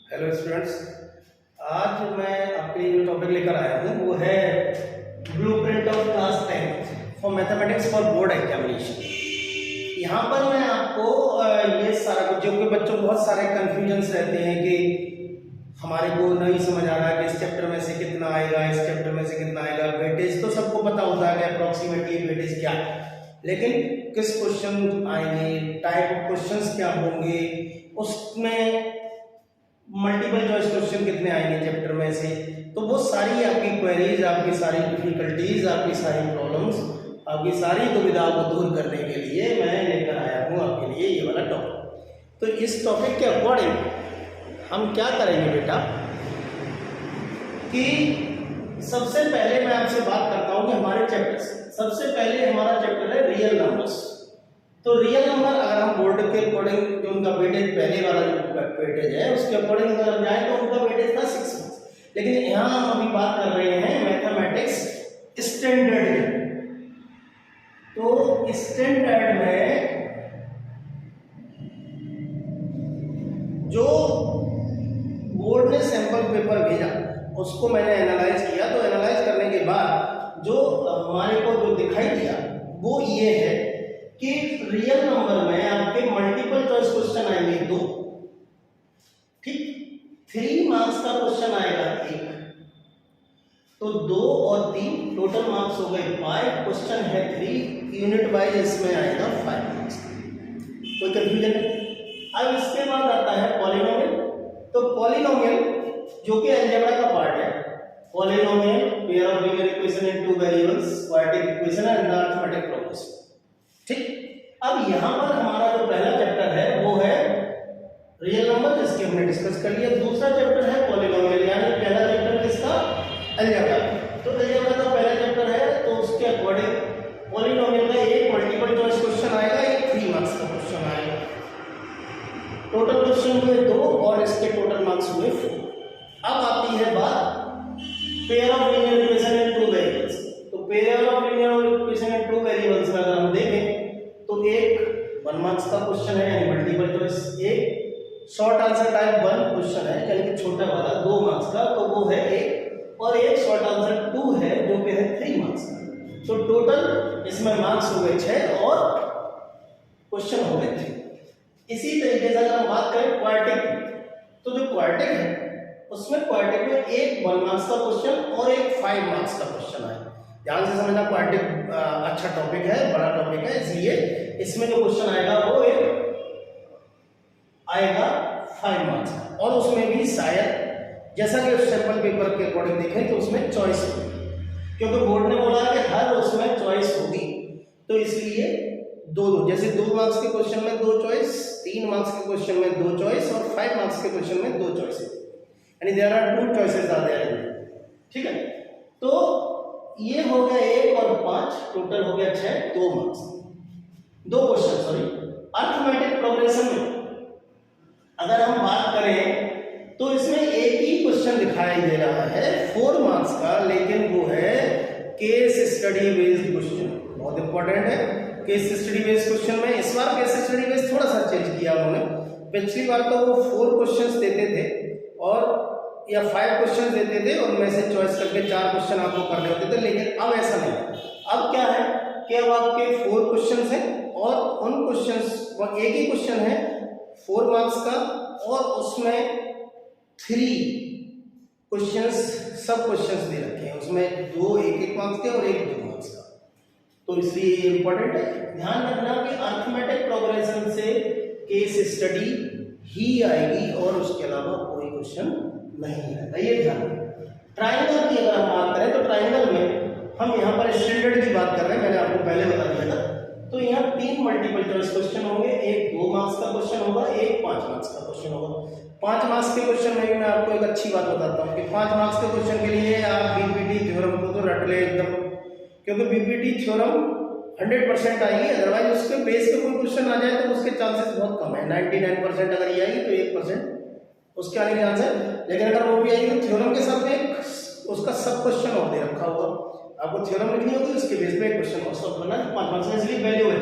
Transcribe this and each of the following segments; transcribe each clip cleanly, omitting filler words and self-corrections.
Hello students, आज मैं आपके लिए जो टॉपिक लेकर आया हूँ वो है blueprint of class 10 for mathematics for board examination. यहाँ पर मैं आपको ये सारा कुछ, जो कि बच्चों को बहुत सारे कन्फ्यूजन्स रहते हैं कि हमारे को नहीं समझ आ रहा है कि इस चैप्टर में से कितना आएगा, इस चैप्टर में से कितना आएगा। वेटेज तो सबको पता होता है कि अप्रॉक्सीमेटली वेटेज क्या है, लेकिन किस क्वेश्चन आएंगे, टाइप ऑफ क्वेश्चंस क्या होंगे, उसमें मल्टीपल चॉइस क्वेश्चन कितने आएंगे चैप्टर में से, तो वो सारी आपकी क्वेरीज, आपकी सारी डिफिकल्टीज, आपकी सारी प्रॉब्लम्स, आपकी सारी दुविधाओं को दूर करने के लिए मैं लेकर आया हूँ आपके लिए ये वाला टॉपिक। तो इस टॉपिक के अकॉर्डिंग हम क्या करेंगे बेटा कि सबसे पहले मैं आपसे बात करता हूँ कि हमारे चैप्टर, सबसे पहले हमारा चैप्टर है रियल नंबर्स। तो रियल नंबर अगर हम बोर्ड के अकॉर्डिंग जो उनका वेटेज, पहले वाला जो वेटेज है उसके अकॉर्डिंग अगर हम जाए तो उनका वेटेज था 6 मार्क्स, लेकिन यहाँ हम अभी बात कर रहे हैं मैथमेटिक्स स्टैंडर्ड। तो स्टैंडर्ड में जो बोर्ड ने सैंपल पेपर भेजा उसको मैंने एनालाइज किया। तो एनालाइज करने के बाद जो हमारे को जो दिखाई दिया वो ये है कि रियल नंबर में आपके मल्टीपल चॉइस क्वेश्चन आएंगे 2, ठीक, 3 मार्क्स का क्वेश्चन आएगा 1, तो 2 और 3 टोटल मार्क्स हो गए 5, क्वेश्चन है 3, यूनिट वाइज इसमें आएगा 5 मार्क्स। कोई कंफ्यूजन नहीं। अब इसके बाद आता है पॉलिनोमियल। तो पॉलिनोमियल जो कि अलजेब्रा का पार्ट है, polynomial, pair of linear equation in 2 variables, quadratic equation and arithmetic progression, ठीक। अब यहां पर हमारा जो पहला चैप्टर है वो है रियल नंबर, जिसके हमने डिस्कस कर लिया। दूसरा चैप्टर है पॉलिनोमियल, यानी पहला चैप्टर किसका, अलजेब्रा। तो अलजेब्रा का पहला चैप्टर है, तो उसके अकॉर्डिंग पॉलिनोमियल का एक मल्टीपल चॉइस क्वेश्चन आएगा, एक 3 मार्क्स का क्वेश्चन आएगा। टोटल क्वेश्चन हुए 2 और इसके टोटल मार्क्स हुए 4। अब आती है बात pair of linear equation in 2 variables. तो pair of linear equation in 2 variables में अगर हम देखें तो एक 1 मार्क्स का क्वेश्चन है यानी मल्टीपल चॉइस, एक शॉर्ट आंसर टाइप 1 क्वेश्चन है यानी कि छोटा वाला 2 मार्क्स का, तो वो है एक, और एक शॉर्ट आंसर 2 है जो कि है 3 मार्क्स का। तो टोटल इसमें मार्क्स हो गए 6 और क्वेश्चन हो गए 3। इसी तरीके से अगर हम बात करें क्वाड्रेटिक, तो जो क्वाड्रेटिक है उसमें क्वाड्रेटिक में एक 1 मार्क्स का क्वेश्चन और एक 5 मार्क्स का क्वेश्चन आएगा। ध्यान से समझना, क्वाड्रेटिक अच्छा टॉपिक है, बड़ा टॉपिक है, इसलिए इसमें जो क्वेश्चन आएगा वो एक आएगा 5 मार्क्स का, और उसमें भी शायद जैसा कि सैंपल पेपर के अकॉर्डिंग देखें तो उसमें चॉइस होगी, क्योंकि बोर्ड ने बोला कि हर उसमें चॉइस होगी, तो इसलिए 2-2, जैसे 2 मार्क्स के क्वेश्चन में 2 चॉइस, 3 मार्क्स के क्वेश्चन में 2 चॉइस और 5 मार्क्स के क्वेश्चन में 2 चॉइस, यानी there are 2 choices are there, ठीक है। तो ये हो गया 1 और 5, टोटल हो गया 6, 2 marks, 2 question, sorry. Arithmetic progression में अगर हम बात करें तो इसमें एक ही क्वेश्चन दिखाई दे रहा है 4 मार्क्स का, लेकिन वो है केस स्टडी बेस्ड क्वेश्चन, बहुत इंपॉर्टेंट है। केस स्टडी बेस्ड क्वेश्चन में इस बार केस स्टडी बेस्ड थोड़ा सा चेंज किया उन्होंने। पिछली बार तो वो 4 क्वेश्चंस देते थे और या 5 क्वेश्चन देते थे, उनमें से चॉइस करके 4 क्वेश्चन आपको करने होते थे, लेकिन अब ऐसा नहीं। अब क्या है कि अब आपके 4 क्वेश्चंस हैं और उन क्वेश्चंस, वो एक ही क्वेश्चन है 4 मार्क्स का, और उसमें 3 क्वेश्चंस, सब क्वेश्चंस दे रखे हैं, उसमें 2 1-1 मार्क्स के और 1 2 मार्क्स का। तो इसलिए ये इंपॉर्टेंट है, ध्यान रखना कि अरिथमेटिक प्रोग्रेशन से केस स्टडी ही आएगी और उसके अलावा कोई क्वेश्चन नहीं है, ये ध्यान रखना। ट्राइंगल की अगर हम बात करें तो ट्राइंगल में हम यहाँ पर स्टैंडर्ड की बात कर रहे हैं, मैंने आपको पहले बता दिया था। तो यहाँ 3 मल्टीपल चॉइस क्वेश्चन होंगे, एक 2 मार्क्स का क्वेश्चन होगा, एक 5 मार्क्स का क्वेश्चन होगा। 5 मार्क्स के क्वेश्चन में भी मैं आपको एक अच्छी बात बताता हूँ कि 5 मार्क्स के क्वेश्चन के लिए आप बीपीटी थ्योरम को तो रट ले एकदम, क्योंकि बीपीटी थ्योरम 100% आएगी, अदरवाइज उसके बेस पे कोई क्वेश्चन आ जाए तो उसके चांसेस बहुत कम है। 99% अगर ये आएगी तो 1% उसके आने के चांस है, लेकिन अगर वो भी आएगी तो थ्योरम के साथ एक उसका सब क्वेश्चन और दे रखा होगा, आपको थ्योरम लिखनी होगी, उसके बेस पे एक क्वेश्चन और सॉल्व करना है, 5 मार्क्स में, इसलिए वैल्यू है।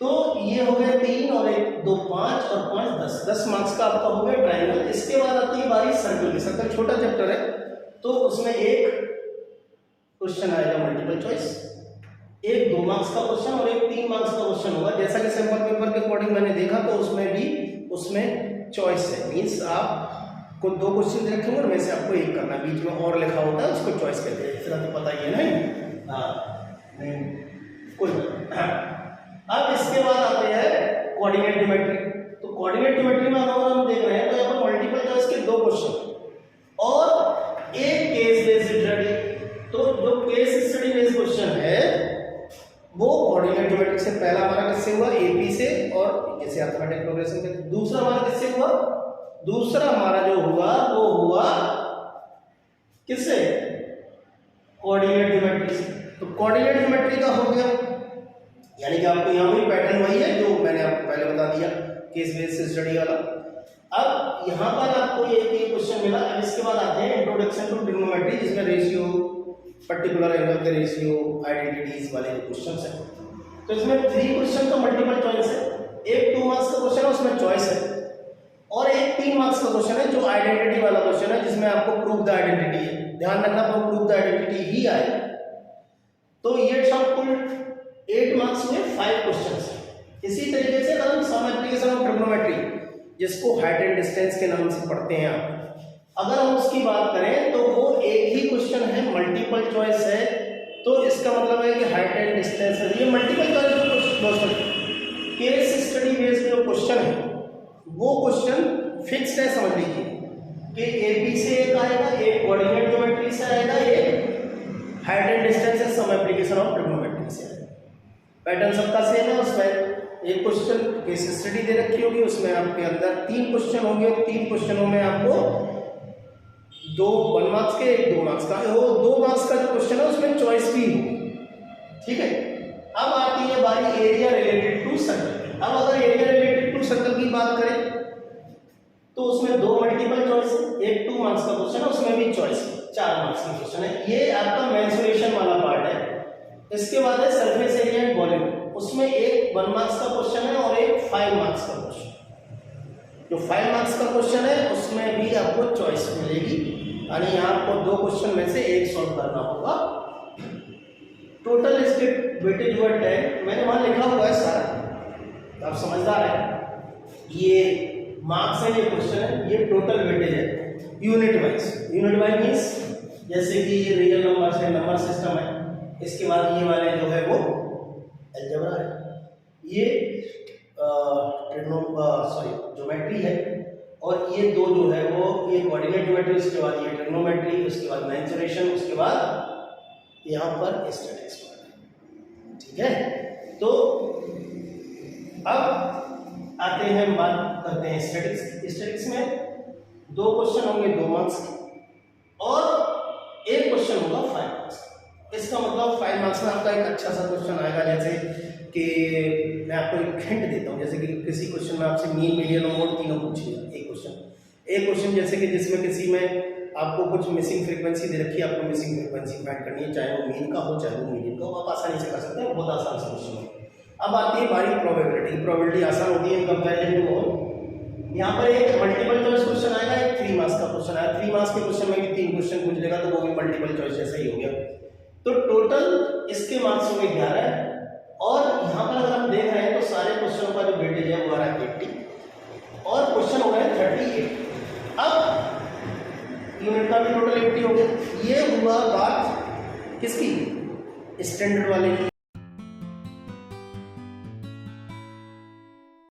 तो ये हो गए 3 और 1 2 5 और 5 10 10 मार्क्स का आपका हो गया ट्रायंगल। इसके बाद आती है बारी सर्कल की। सर्कल छोटा चैप्टर है तो उसमें एक क्वेश्चन आएगा मल्टीपल चॉइस, एक 2 मार्क्स का क्वेश्चन और एक 3 मार्क्स का क्वेश्चन होगा। जैसा कि सैंपल पेपर के अकॉर्डिंग मैंने देखा तो उसमें चॉइस है, मीन्स आपको 2 क्वेश्चन दे रखे होंगे और में से आपको एक करना, बीच में और लिखा होता है उसको चॉइस कहते हैं। इतना तो पता ही है नहीं, हाँ कोई अब इसके बाद आते हैं कोऑर्डिनेट ज्योमेट्री। तो कोऑर्डिनेट ज्योमेट्री में अगर हम देख रहे हैं तो यहाँ पर मल्टीपल चॉइस के 2 क्वेश्चन और एक केस बेस्ड स्टडी। तो जो केस स्टडी बेस्ड क्वेश्चन है वो कोऑर्डिनेट ज्योमेट्री से पहला हमारा किससे हुआ, एपी से, और जैसे अर्थमेटिक प्रोग्रेशन के। दूसरा हमारा किससे हुआ, दूसरा हमारा जो हुआ वो हुआ किससे, कोऑर्डिनेट ज्योमेट्री से। तो कोऑर्डिनेट ज्योमेट्री का हो गया, यानी कि आपको यहाँ भी पैटर्न वही है जो मैंने आपको पहले बता दिया केस बेस्ड स्टडी वाला। अब यहाँ पर आपको ये क्वेश्चन मिला। अब इसके बाद आते हैं इंट्रोडक्शन टू ट्रिग्नोमेट्री, जिसमें रेशियो, पर्टिकुलर एंगल के रेशियो, आइडेंटिटीज वाले क्वेश्चन है। तो इसमें 3 क्वेश्चन तो मल्टीपल चॉइस है, एक 2 मार्क्स का क्वेश्चन है उसमें चॉइस है, और एक 3 मार्क्स का क्वेश्चन है जो आइडेंटिटी वाला क्वेश्चन है, जिसमें आपको प्रूव द आइडेंटिटी है। ध्यान रखना वो प्रूव द आइडेंटिटी ही आए। तो ये सब कुल 8 मार्क्स में 5 क्वेश्चन। इसी तरीके से अगर हम सम एप्लीकेशन ऑफ ट्रिग्नोमेट्री, जिसको हाइट एंड डिस्टेंस के नाम से पढ़ते हैं आप, अगर हम उसकी बात करें तो वो एक ही क्वेश्चन है, मल्टीपल चॉइस है। तो इसका मतलब है कि हाइट एंड डिस्टेंस है, ये मल्टीपल चॉइस जो क्वेश्चन, केस स्टडी बेस्ड जो क्वेश्चन है वो क्वेश्चन फिक्स्ड है। समझ लीजिए कि एपी से एक आएगा, एक कोऑर्डिनेट ज्योमेट्री से आएगा, एक हाइट एंड डिस्टेंस है सम एप्लीकेशन ऑफ ट्रिग्नोमेट्री से। पैटर्न सबका सेम है। उसमें एक क्वेश्चन केस स्टडी दे रखी होगी, उसमें आपके अंदर 3 क्वेश्चन होंगे, 3 क्वेश्चनों में आपको 2 1 मार्क्स के, 1 2 मार्क्स का, वो 2 मार्क्स का जो क्वेश्चन है उसमें चॉइस भी होगी। ठीक है, अब आती है बारी एरिया रिलेटेड टू सर्कल। अब अगर एरिया रिलेटेड टू सर्कल की बात करें तो उसमें 2 मल्टीपल चॉइस है, एक 2 मार्क्स का क्वेश्चन है, उसमें भी चॉइस है, 4 मार्क्स का क्वेश्चन है। ये आपका मेंसुरेशन वाला पार्ट है। इसके बाद है सरफेस एरिया एंड वॉल्यूम, उसमें एक 1 मार्क्स का क्वेश्चन है और एक 5 मार्क्स का क्वेश्चन। जो 5 मार्क्स का क्वेश्चन है उसमें भी आपको चॉइस मिलेगी, यानी यहाँ आपको 2 क्वेश्चन में से एक सॉल्व करना होगा। टोटल इसके वेटेज हुआ 10, मैंने वहां लिखा हुआ है सारा, आप समझदार है। ये मार्क्स है, ये क्वेश्चन है, ये टोटल वेटेज है unit wise. Unit wise means जैसे कि ये रियल नंबर्स है, नंबर सिस्टम है, इसके बाद ये वाले जो है वो अलजेब्रा है, ये ज्योमेट्री है, और ये 2 जो है वो ये कोऑर्डिनेट ज्योमेट्री, उसके बाद ये ट्रिग्नोमेट्री, उसके बाद मेंसुरेशन, उसके बाद यहाँ पर स्टैटिक्स। ठीक है, तो अब आते हैं, बात करते हैं स्टैटिक्स। स्टैटिक्स में 2 क्वेश्चन होंगे 2 मार्क्स के और एक क्वेश्चन होगा 5 मार्क्स। इसका मतलब 5 मार्क्स में आपका एक अच्छा सा क्वेश्चन आएगा, जैसे कि मैं आपको एक हिंट देता हूँ, जैसे कि किसी क्वेश्चन में आपसे मीन, मीडियन और मोड तीनों पूछेगा। एक क्वेश्चन जैसे कि जिसमें किसी में आपको कुछ मिसिंग फ्रीक्वेंसी दे रखी है, आपको मिसिंग फ्रीक्वेंसी फाइंड करनी है, चाहे वो मीन का हो चाहे वो मीडियन का हो, आप आसानी से कर सकते हैं, बहुत आसान सा क्वेश्चन है। अब आती है बारी प्रोबेबिलिटी। प्रोबेबिलिटी आसान होती है इन कंपैरिजन टू मोड। यहाँ पर एक मल्टीपल चॉइस क्वेश्चन आएगा, एक 3 मार्क्स का क्वेश्चन आएगा। 3 मार्क्स के क्वेश्चन में भी 3 क्वेश्चन पूछ लेगा, तो वो भी मल्टीपल चॉइस जैसा ही हो गया। तो टोटल इसके मार्क्स होंगे 11, और यहाँ पर अगर हम देख रहे हैं तो सारे क्वेश्चनों का जो वेटेज है वो आ रहा है 80 और क्वेश्चन हो गए 38। अब यूनिट का भी टोटल 80 हो गया। ये हुआ बात किसकी, स्टैंडर्ड वाले की।